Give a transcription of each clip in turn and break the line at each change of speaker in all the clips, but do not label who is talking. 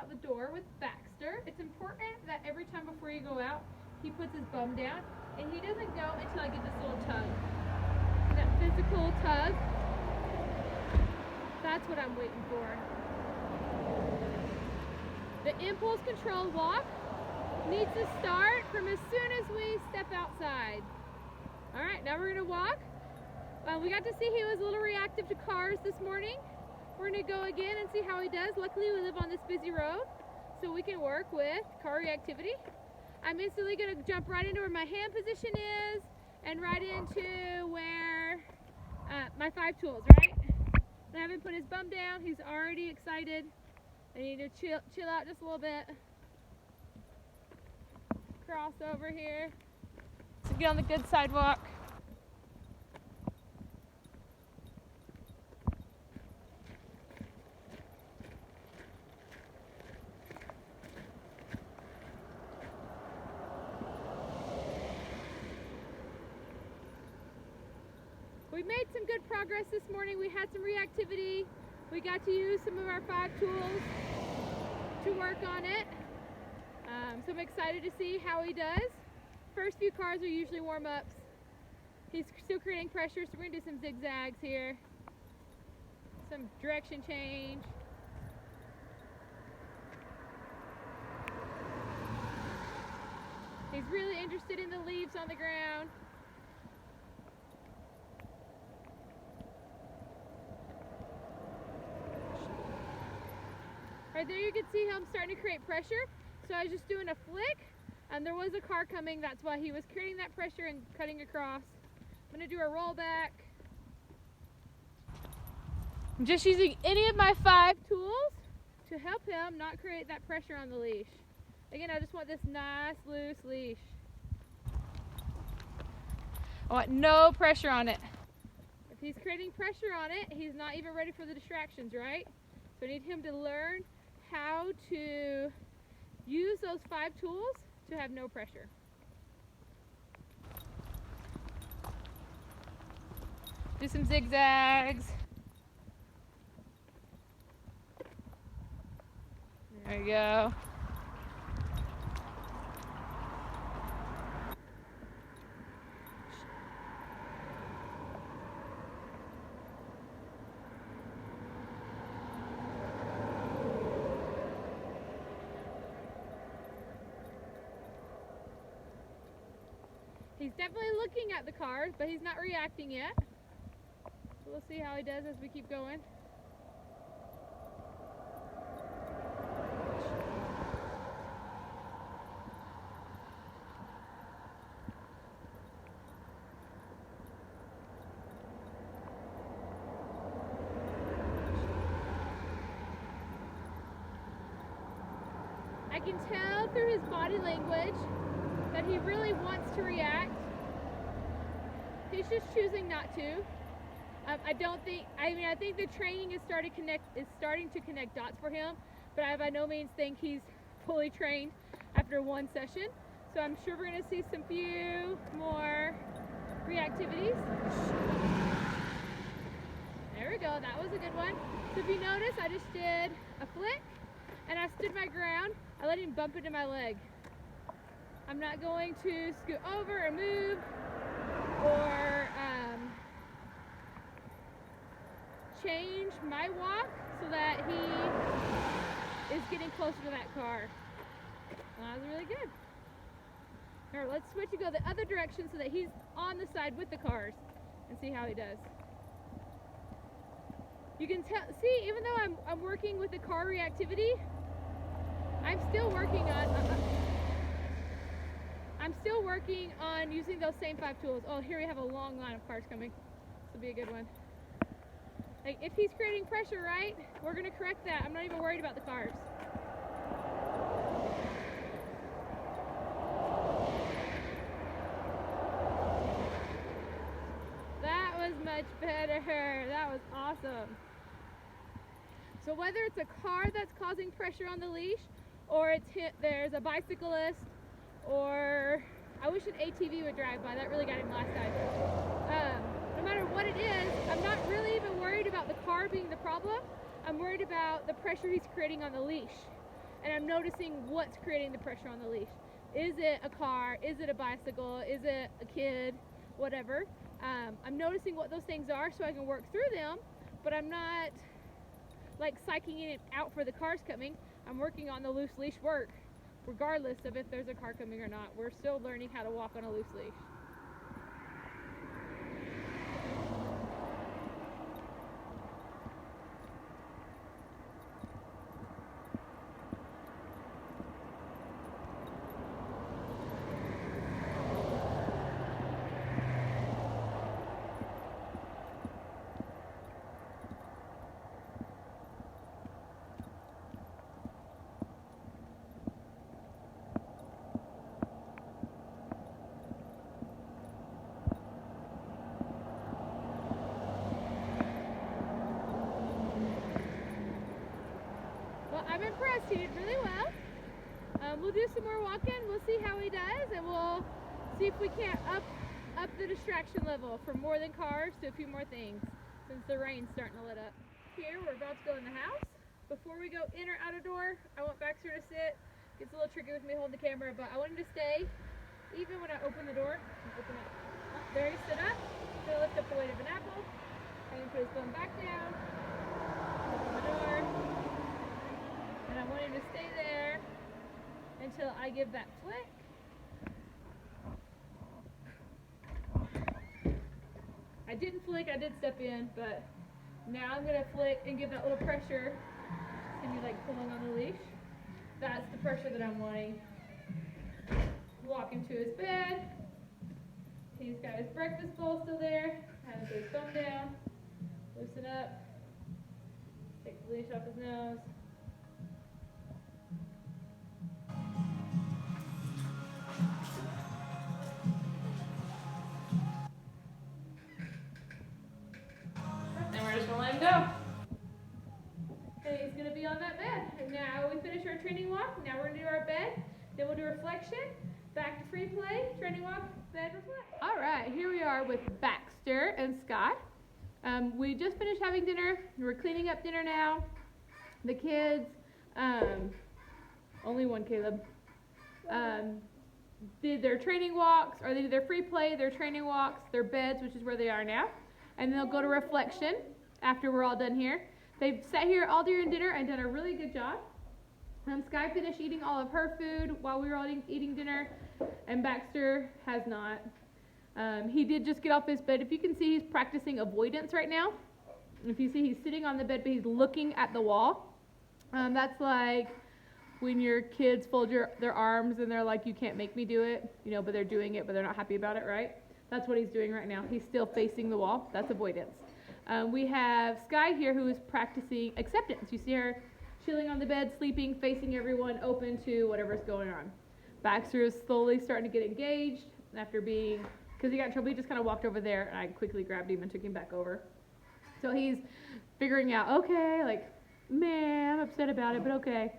out the door with Baxter. It's important that every time before you go out, he puts his bum down, and he doesn't go until I get this little tug. That physical tug, that's what I'm waiting for. The impulse control walk needs to start from as soon as we step outside. All right, now we're gonna walk. We got to see he was a little reactive to cars this morning. We're gonna go again and see how he does. Luckily we live on this busy road, so we can work with car reactivity. I'm instantly gonna jump right into where my hand position is and right into where my 5 tools, right? I haven't put his bum down. He's already excited. I need to chill out just a little bit. Cross over here. So get on the good sidewalk. We made some good progress this morning. We had some reactivity. We got to use some of our 5 tools to work on it. So I'm excited to see how he does. First few cars are usually warm-ups. He's still creating pressure, so we're gonna do some zigzags here. Some direction change. He's really interested in the leaves on the ground. Right there you can see him starting to create pressure. So I was just doing a flick, and there was a car coming. That's why he was creating that pressure and cutting across. I'm gonna do a rollback. I'm just using any of my 5 tools to help him not create that pressure on the leash. Again, I just want this nice loose leash. I want no pressure on it. If he's creating pressure on it, he's not even ready for the distractions, right? So I need him to learn how to use those 5 tools to have no pressure. Do some zigzags. There you go. He's definitely looking at the cars, but he's not reacting yet. So we'll see how he does as we keep going. I can tell through his body language that he really wants to react. He's just choosing not to. I think the training is starting to connect dots for him, but I by no means think he's fully trained after 1 session. So I'm sure we're gonna see some few more reactivities. There we go, that was a good one. So if you notice, I just did a flick and I stood my ground. I let him bump into my leg. I'm not going to scoot over or move or change my walk so that he is getting closer to that car. That was really good. All right, let's switch and go the other direction so that he's on the side with the cars and see how he does. You can see, even though I'm working with the car reactivity, I'm still working on using those same 5 tools. Oh, here we have a long line of cars coming. This will be a good one. Like, if he's creating pressure, right, we're gonna correct that. I'm not even worried about the cars. That was much better. That was awesome. So whether it's a car that's causing pressure on the leash, or there's a bicyclist, or I wish an ATV would drive by. That really got him last time. No matter what it is, I'm not really even worried about the car being the problem. I'm worried about the pressure he's creating on the leash. and I'm noticing what's creating the pressure on the leash. Is it a car? Is it a bicycle? Is it a kid? Whatever. I'm noticing what those things are so I can work through them, but I'm not like psyching it out for the cars coming. I'm working on the loose leash work regardless of if there's a car coming or not. We're still learning how to walk on a loose leash. I'm impressed. He did really well. We'll do some more walking. We'll see how he does, and we'll see if we can't up the distraction level from more than cars to a few more things since the rain's starting to let up. Here, we're about to go in the house. Before we go in or out a door, I want Baxter to sit. Gets a little tricky with me holding the camera, but I want him to stay even when I open the door. Open it. Oh, there he stood up. He's gonna lift up the weight of an apple. I'm gonna put his bum back down. Open the door. And I want him to stay there until I give that flick. I didn't flick, I did step in, but now I'm going to flick and give that little pressure. It's going to be like pulling on the leash. That's the pressure that I'm wanting. Walk him to his bed. He's got his breakfast bowl still there. Have him put his thumb down. Loosen up. Take the leash off his nose. Go. And he's going to be on that bed. And now we finish our training walk. Now we're going to do our bed. Then we'll do reflection. Back to free play. Training walk, bed, reflect. All right, here we are with Baxter and Scott. We just finished having dinner. We're cleaning up dinner now. The kids, only one Caleb, did their training walks, or they did their free play, their training walks, their beds, which is where they are now. And then they'll go to reflection after we're all done here. They've sat here all during dinner and done a really good job. Sky finished eating all of her food while we were all eating dinner, and Baxter has not. He did just get off his bed. If you can see, he's practicing avoidance right now. If you see, he's sitting on the bed, but he's looking at the wall. That's like when your kids fold their arms and they're like, you can't make me do it, but they're doing it, but they're not happy about it, right? That's what he's doing right now. He's still facing the wall. That's avoidance. We have Sky here who is practicing acceptance. You see her chilling on the bed, sleeping, facing everyone, open to whatever's going on. Baxter is slowly starting to get engaged after because he got in trouble, he just kind of walked over there, and I quickly grabbed him and took him back over. So he's figuring out, okay, like, man, I'm upset about it, but okay.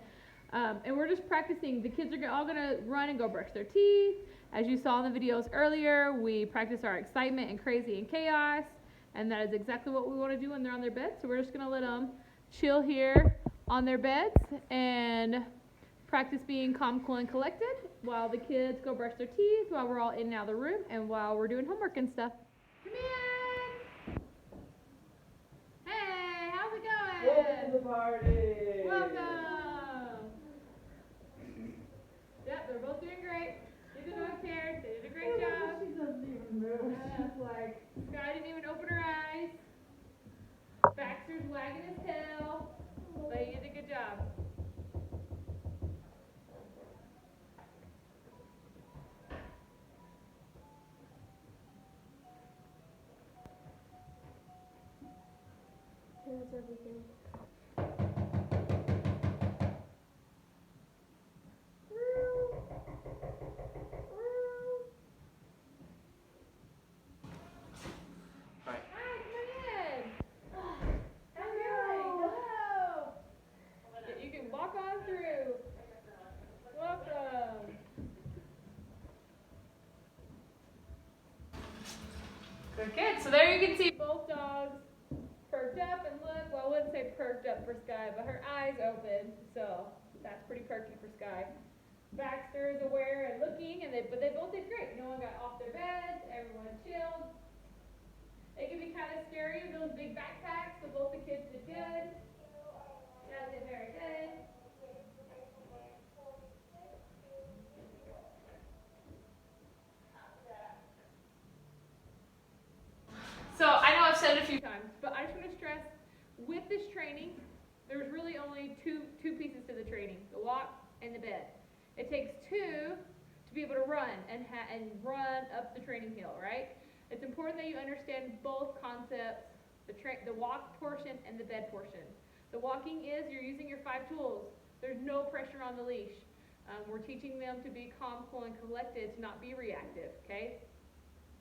And we're just practicing. The kids are all going to run and go brush their teeth. As you saw in the videos earlier, we practice our excitement and crazy and chaos, and that is exactly what we want to do when they're on their beds. So we're just going to let them chill here on their beds and practice being calm, cool, and collected while the kids go brush their teeth, while we're all in and out of the room, and while we're doing homework and stuff. Come in! Hey, how's it going?
Welcome to the party!
Welcome! Yep, they're both doing great. She's a dog care. They did a great job.
She doesn't even move. She's like...
Sky didn't even open her eyes. Baxter's wagging his tail. But he did a good job. That's everything. Good, so there you can see both dogs perked up and look, well I wouldn't say perked up for Sky, but her eyes open, so That's pretty perky for Sky. Baxter is aware and looking, but they both did great. No one got off their beds, everyone chilled. It can be kind of scary with those big backpacks, so both the kids did good. Yeah, did very good. So I know I've said it a few times, but I just want to stress, with this training, there's really only two pieces to the training, the walk and the bed. It takes two to be able to run and run up the training hill, right? It's important that you understand both concepts, the walk portion and the bed portion. The walking is you're using your 5 tools. There's no pressure on the leash. We're teaching them to be calm, cool, and collected, to not be reactive, okay?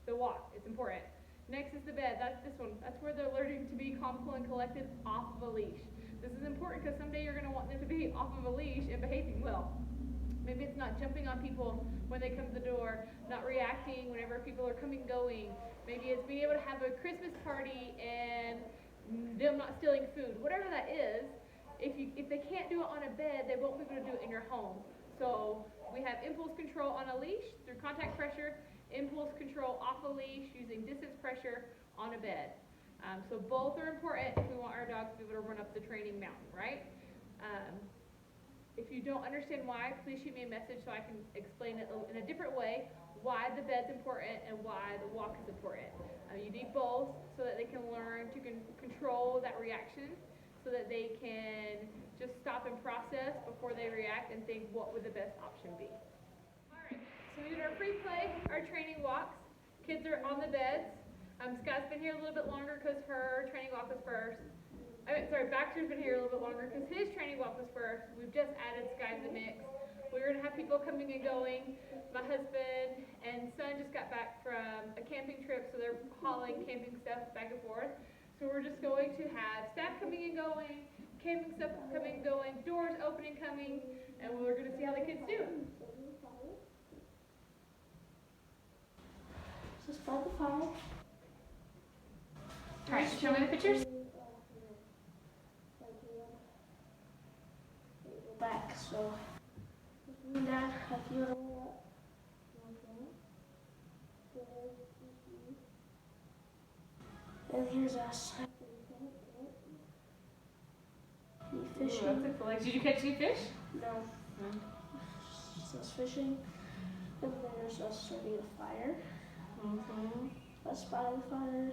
The walk, it's important. Next is the bed. That's this one. That's where they're learning to be calm, cool, and collected off of a leash. This is important because someday you're going to want them to be off of a leash and behaving well. Maybe it's not jumping on people when they come to the door, not reacting whenever people are coming and going. Maybe it's being able to have a Christmas party and them not stealing food. Whatever that is, if they can't do it on a bed, they won't be able to do it in your home. So we have impulse control on a leash through contact pressure, impulse control off a leash using distance pressure on a bed. So both are important if we want our dogs to be able to run up the training mountain, right? If you don't understand why, please shoot me a message so I can explain it in a different way, why the bed's important and why the walk is important. You need both so that they can learn to control that reaction, so that they can just stop and process before they react and think, what would the best option be? All right, so we did our free play, our training walks. Kids are on the beds. Scott's been here a little bit longer because her training walk was first. Baxter's been here a little bit longer because his training walk was first. We've just added Sky to the mix. We're going to have people coming and going. My husband and son just got back from a camping trip, so they're hauling camping stuff back and forth. So we're just going to have staff coming and going, camping stuff coming and going, doors opening, coming, and we're going to see how the kids do.
Just by the fire.
All right, show me the pictures.
Back, so Dad, if you want and here's us. Fishing.
Ooh, did you catch any fish?
No.
No.
Just us fishing. And then there's us starting a fire. Us by the fire.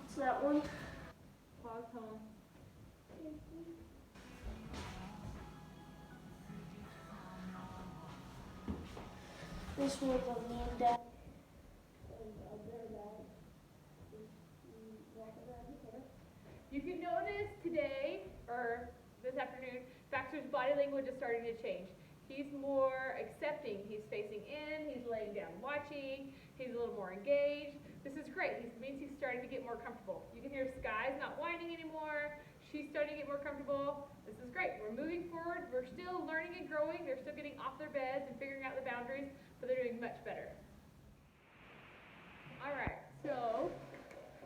What's that one?
Pause home.
This one's on me and Dad.
You can notice today, or this afternoon, Baxter's body language is starting to change. He's more accepting. He's facing in, he's laying down watching, he's a little more engaged. This is great. It means he's starting to get more comfortable. You can hear Sky's not whining anymore. She's starting to get more comfortable. This is great. We're moving forward. We're still learning and growing. They're still getting off their beds and figuring out the boundaries, but they're doing much better. All right, so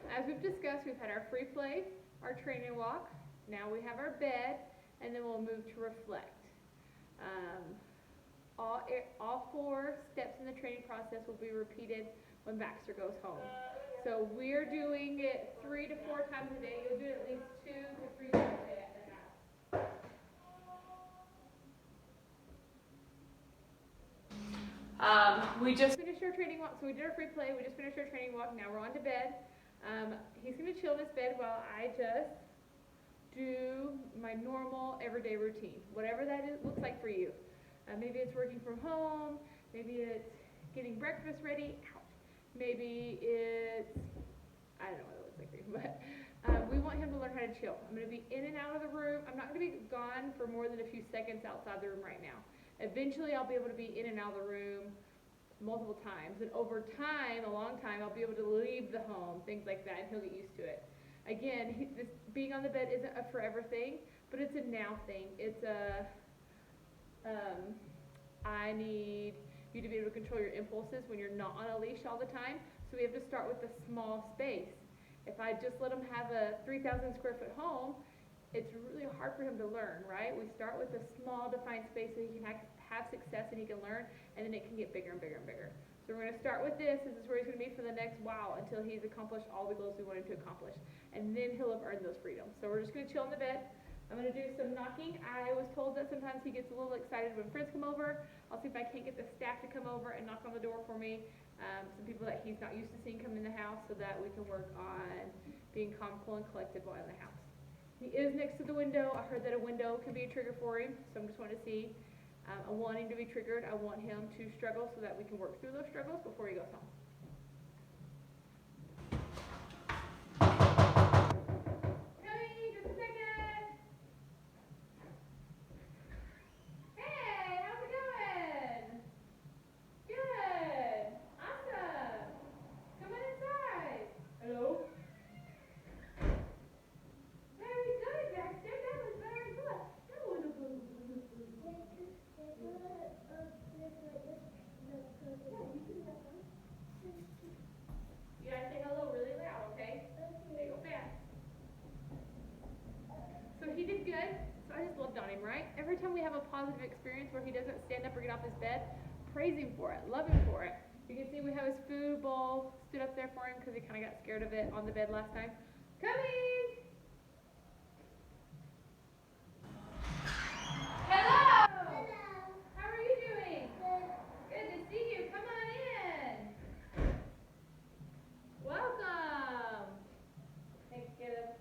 as we've discussed, we've had our free play, our train and walk. Now we have our bed, and then we'll move to reflect. All 4 steps in the training process will be repeated when Baxter goes home. So we're doing it 3 to 4 times a day. You'll do it at least 2 to 3 times a day at the house. We just finished our training walk, so we did our free play. We just finished our training walk. Now we're on to bed. He's going to chill in his bed while I just do my normal everyday routine, whatever that looks like for you. Maybe it's working from home. Maybe it's getting breakfast ready. Maybe it's, I don't know what it looks like for you, but we want him to learn how to chill. I'm going to be in and out of the room. I'm not going to be gone for more than a few seconds outside the room right now. Eventually, I'll be able to be in and out of the room multiple times. And over time, a long time, I'll be able to leave the home, things like that, and he'll get used to it. Again, this being on the bed isn't a forever thing, but it's a now thing. It's a, I need you to be able to control your impulses when you're not on a leash all the time. So we have to start with a small space. If I just let him have a 3,000 square foot home, it's really hard for him to learn, right? We start with a small defined space so he can have success and he can learn, and then it can get bigger and bigger and bigger. So we're going to start with this. This is where he's going to be for the next while until he's accomplished all the goals we want him to accomplish. And then he'll have earned those freedoms. So we're just going to chill in the bed. I'm going to do some knocking. I was told that sometimes he gets a little excited when friends come over. I'll see if I can't get the staff to come over and knock on the door for me. Some people that he's not used to seeing come in the house so that we can work on being calm, cool, and collected while in the house. He is next to the window. I heard that a window can be a trigger for him, so I'm just wanting to see. I want him to be triggered. I want him to struggle so that we can work through those struggles before he goes home. Coming, just a second. Hey, how's it going? Good. Awesome. Come on inside. Hello? Very good, Baxter. That was very good. That was a good. You gotta say hello really loud, okay? There you go, fast. So he did good. So I just loved on him, right? Every time we have a positive experience where he doesn't stand up or get off his bed, praise him for it, love him for it. You can see we have his food bowl stood up there for him because he kind of got scared of it on the bed last time. Coming! Hello! How are you doing? Good to see you. Come on in. Welcome. Thanks, kiddo.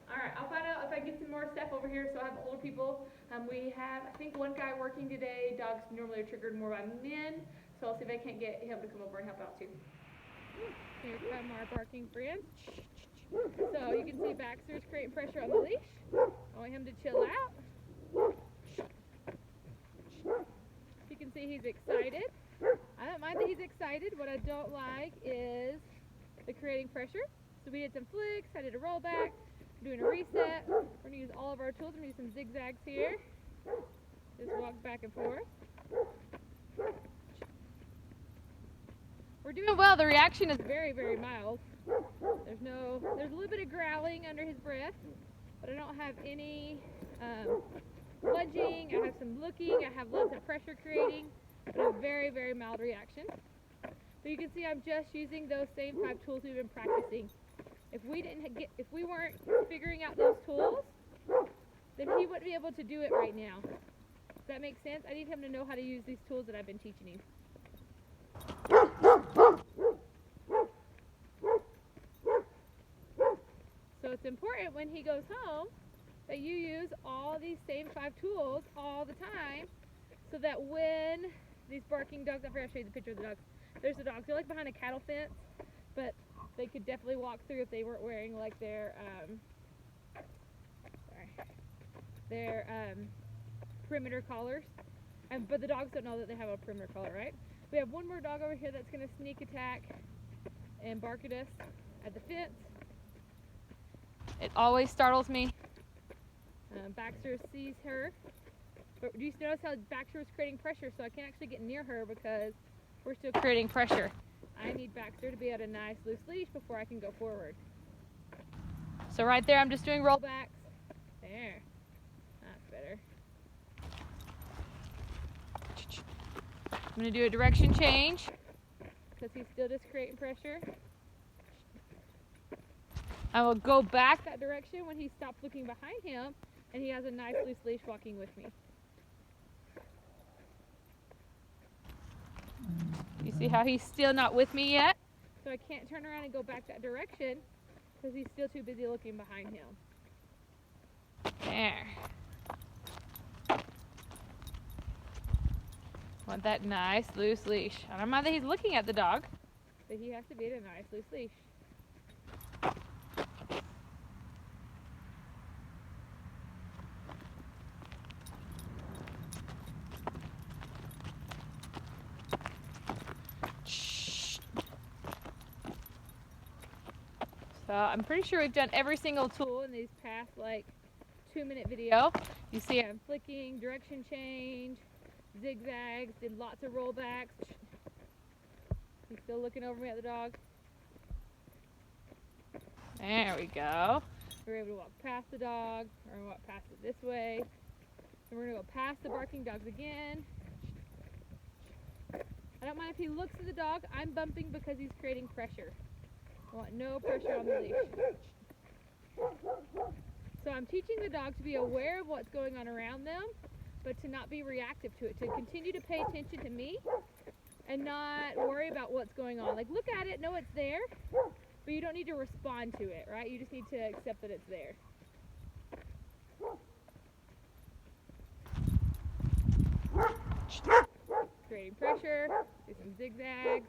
All right, I'll find out if I get some more stuff over here. So I have older people. We have, I think, one guy working today. Dogs normally are triggered more by men. So I'll see if I can't get him to come over and help out too. Here come our barking friends. So you can see Baxter's creating pressure on the leash. I want him to chill out. You can see he's excited. I don't mind that he's excited. What I don't like is the creating pressure. So we did some flicks, I did a rollback, doing a reset. We're going to use all of our tools. I'm going to use some zigzags here. Just walk back and forth. We're doing well. The reaction is very, very mild. There's a little bit of growling under his breath, but I don't have any plunging. I have some looking. I have lots of pressure creating, but a very, very mild reaction. So you can see I'm just using those same 5 tools we've been practicing. If we weren't figuring out those tools, then he wouldn't be able to do it right now. Does that make sense? I need him to know how to use these tools that I've been teaching him. So it's important when he goes home that you use all these same 5 tools all the time, so that when these barking dogs, I forgot to show you the picture of the dogs. There's the dogs. They're like behind a cattle fence, but they could definitely walk through if they weren't wearing like their perimeter collars. But the dogs don't know that they have a perimeter collar, right? We have one more dog over here that's going to sneak attack and bark at us at the fence. It always startles me. Baxter sees her. But do you notice how Baxter was creating pressure? So I can't actually get near her because we're still creating pressure. I need Baxter to be at a nice loose leash before I can go forward. So right there, I'm just doing rollbacks. There. That's better. I'm going to do a direction change because he's still just creating pressure. I will go back that direction when he stops looking behind him and he has a nice loose leash walking with me. You see how he's still not with me yet? So I can't turn around and go back that direction because he's still too busy looking behind him. There. Want that nice loose leash. I don't mind that he's looking at the dog, but he has to be at a nice loose leash. So I'm pretty sure we've done every single tool in these past like 2-minute video. You see I'm flicking, direction change, zigzags, did lots of rollbacks. He's still looking over me at the dog. There we go. We were able to walk past the dog, or we're gonna walk past it this way. And we're gonna go past the barking dogs again. I don't mind if he looks at the dog. I'm bumping because he's creating pressure. I want no pressure on the leash. So I'm teaching the dog to be aware of what's going on around them, but to not be reactive to it, to continue to pay attention to me and not worry about what's going on. Like, look at it, know it's there, but you don't need to respond to it, right? You just need to accept that it's there. Creating pressure, do some zigzags.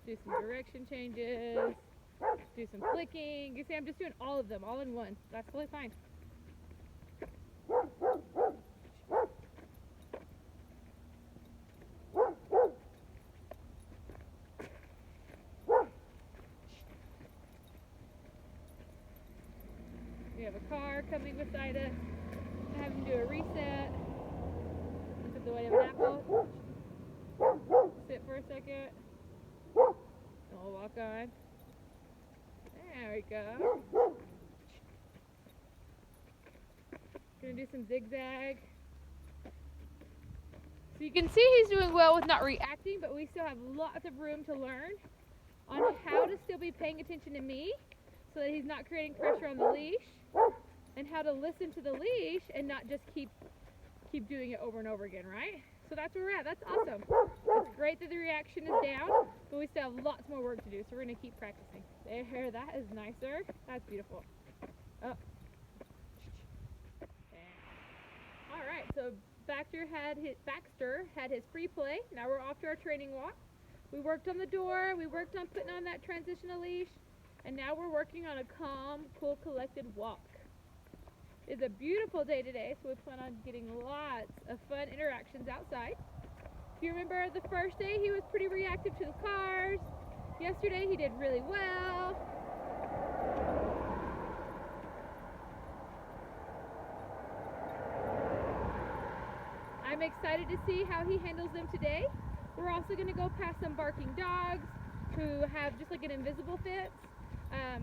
Do some direction changes. Do some flicking. You see, I'm just doing all of them, all in one. That's totally fine. We have a car coming beside us. I have him do a reset. Look at the weight of an apple. Sit for a second. And we'll walk on. There we go. Gonna do some zigzag. So you can see he's doing well with not reacting, but we still have lots of room to learn on how to still be paying attention to me so that he's not creating pressure on the leash, and how to listen to the leash and not just keep doing it over and over again, right? So that's where we're at. That's awesome. It's great that the reaction is down, but we still have lots more work to do, so we're going to keep practicing. There, that is nicer. That's beautiful. Oh. All right, so Baxter had his free play. Now we're off to our training walk. We worked on the door. We worked on putting on that transitional leash. And now we're working on a calm, cool, collected walk. It's a beautiful day today, so we plan on getting lots of fun interactions outside. If you remember the first day, he was pretty reactive to the cars. Yesterday, he did really well. I'm excited to see how he handles them today. We're also going to go past some barking dogs who have just like an invisible fence.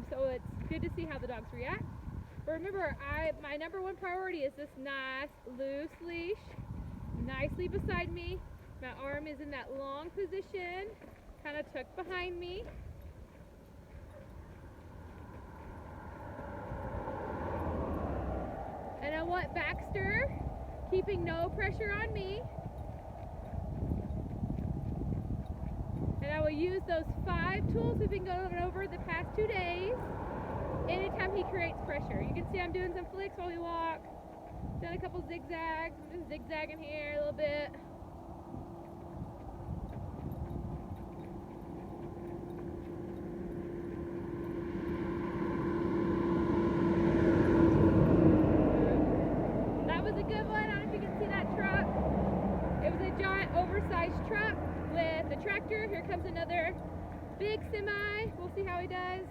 So it's good to see how the dogs react. But remember, my number one priority is this nice loose leash, nicely beside me. My arm is in that long position, kind of tucked behind me. And I want Baxter keeping no pressure on me. And I will use those 5 tools we've been going over the past 2 days anytime he creates pressure. You can see I'm doing some flicks while we walk. Done a couple zigzags. I'm just zigzagging here a little bit. That was a good one. I don't know if you can see that truck. It was a giant oversized truck with a tractor. Here comes another big semi. We'll see how he does.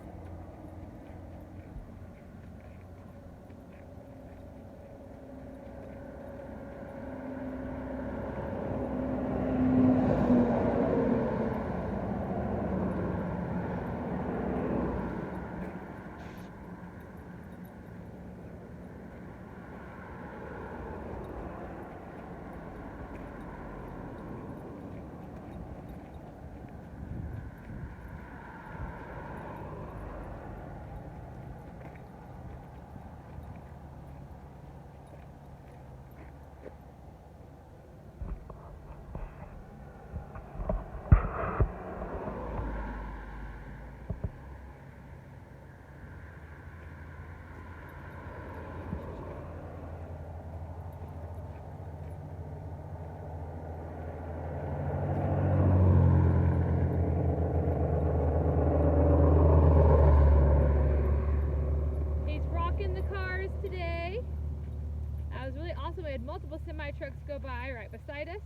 We had multiple semi-trucks go by right beside us,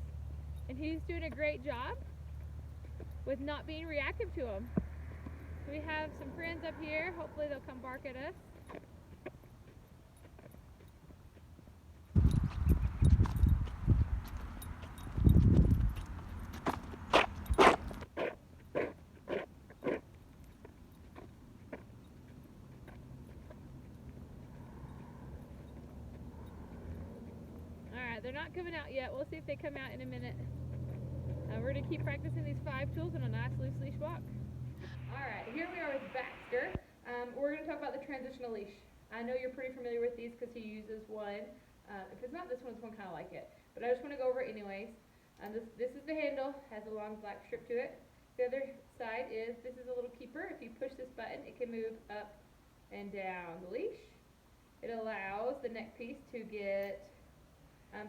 and he's doing a great job with not being reactive to them. So we have some friends up here. Hopefully they'll come bark at us. they're not coming out yet. We'll see if they come out in a minute. We're going to keep practicing these 5 tools on a nice loose leash walk. Alright, here we are with Baxter. We're going to talk about the transitional leash. I know you're pretty familiar with these because he uses one. If it's not this one, it's one kind of like it. But I just want to go over it anyways. This is the handle, has a long black strip to it. The other side is, this is a little keeper. If you push this button, it can move up and down the leash. It allows the neck piece to get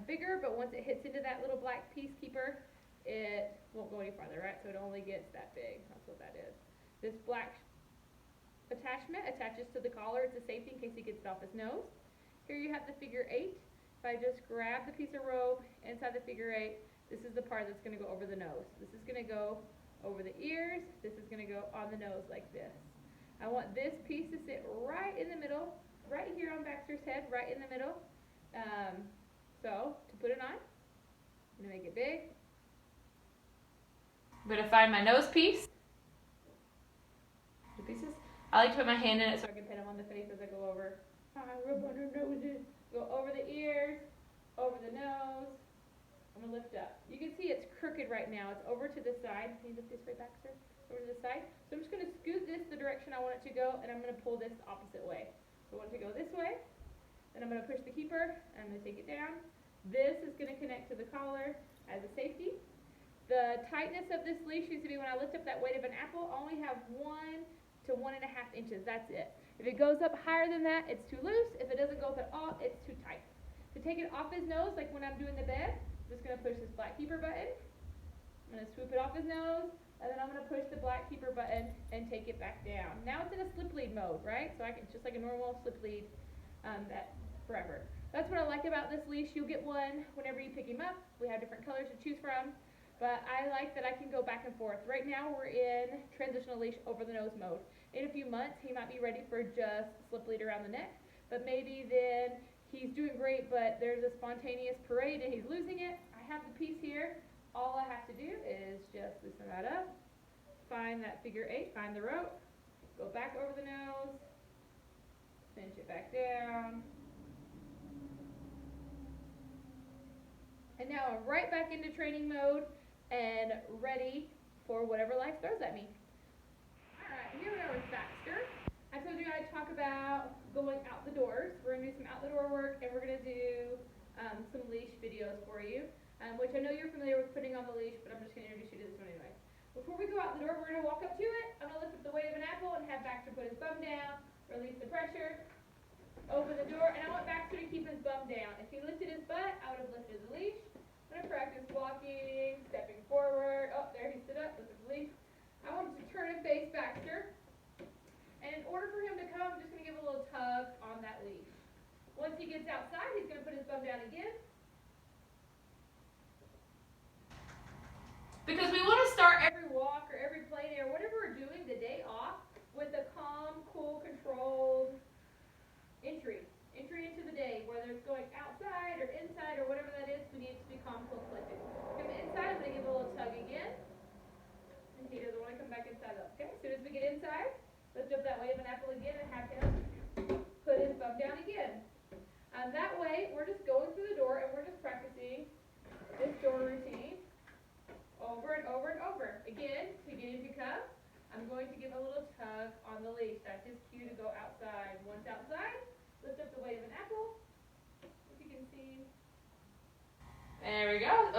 bigger, but once it hits into that little black piece keeper, it won't go any farther, right? So it only gets that big. That's what that is. This black attachment attaches to the collar. It's a safety in case he gets it off his nose. Here you have the figure 8. If I just grab the piece of rope inside the figure 8, this is the part that's going to go over the nose. This is going to go over the ears. This is going to go on the nose like this. I want this piece to sit right in the middle, right here on Baxter's head, right in the middle. So to put it on, I'm going to make it big. I'm going to find my nose piece. The pieces. I like to put my hand in it so I can pin them on the face as I go over. Rub on her noses. Go over the ears, over the nose. I'm going to lift up. You can see it's crooked right now. It's over to the side. Can you lift this way, Baxter? Over to the side. So I'm just going to scoot this the direction I want it to go, and I'm going to pull this the opposite way. So I want it to go this way. Then I'm going to push the keeper, and I'm going to take it down. This is going to connect to the collar as a safety. The tightness of this leash used to be when I lift up that weight of an apple, I only have 1 to 1.5 inches. That's it. If it goes up higher than that, it's too loose. If it doesn't go up at all, it's too tight. To take it off his nose, like when I'm doing the bed, I'm just going to push this black keeper button. I'm going to swoop it off his nose, and then I'm going to push the black keeper button and take it back down. Now it's in a slip lead mode, right? So it's just like a normal slip lead that forever. That's what I like about this leash. You'll get one whenever you pick him up. We have different colors to choose from. But I like that I can go back and forth. Right now we're in transitional leash over the nose mode. In a few months he might be ready for just slip lead around the neck. But maybe then he's doing great but there's a spontaneous parade and he's losing it. I have the piece here. All I have to do is just loosen that up. Find that figure 8. Find the rope. Go back over the nose. Cinch it back down. And now I'm right back into training mode and ready for whatever life throws at me. Alright, here we are with Baxter. I told you I'd talk about going out the doors. We're going to do some out the door work and we're going to do some leash videos for you, which I know you're familiar with putting on the leash, but I'm just going to introduce you to this one anyway. Before we go out the door, we're going to walk up to it. I'm going to lift up the weight of an apple and have Baxter put his bum down, release the pressure, open the door, and I want Baxter to keep his bum down. If he lifted his butt, I would have lifted the leash. I'm going to practice walking, stepping forward. Oh, there he stood up with the leash. I want him to turn and face Baxter. And in order for him to come, I'm just going to give a little tug on that leash. Once he gets outside, he's going to put his bum down again. Because we want to start every walk or every play day or whatever we're doing the day off with a calm, cool, controlled entry into the day, whether it's going outside or inside or whatever that is. We need to be calm, cool, collected. Come inside, I'm going to give a little tug again. And he doesn't want to come back inside though. Okay, as soon as we get inside, lift up that weight of an apple again and have him put his bum down again. That way, we're just going through the door and we're just practicing this door routine over and over and over. Again, to get him to come, I'm going to give a little tug on the leash. That's his cue to go outside. Once outside, lift up the weight of an apple, if you can see. There we go.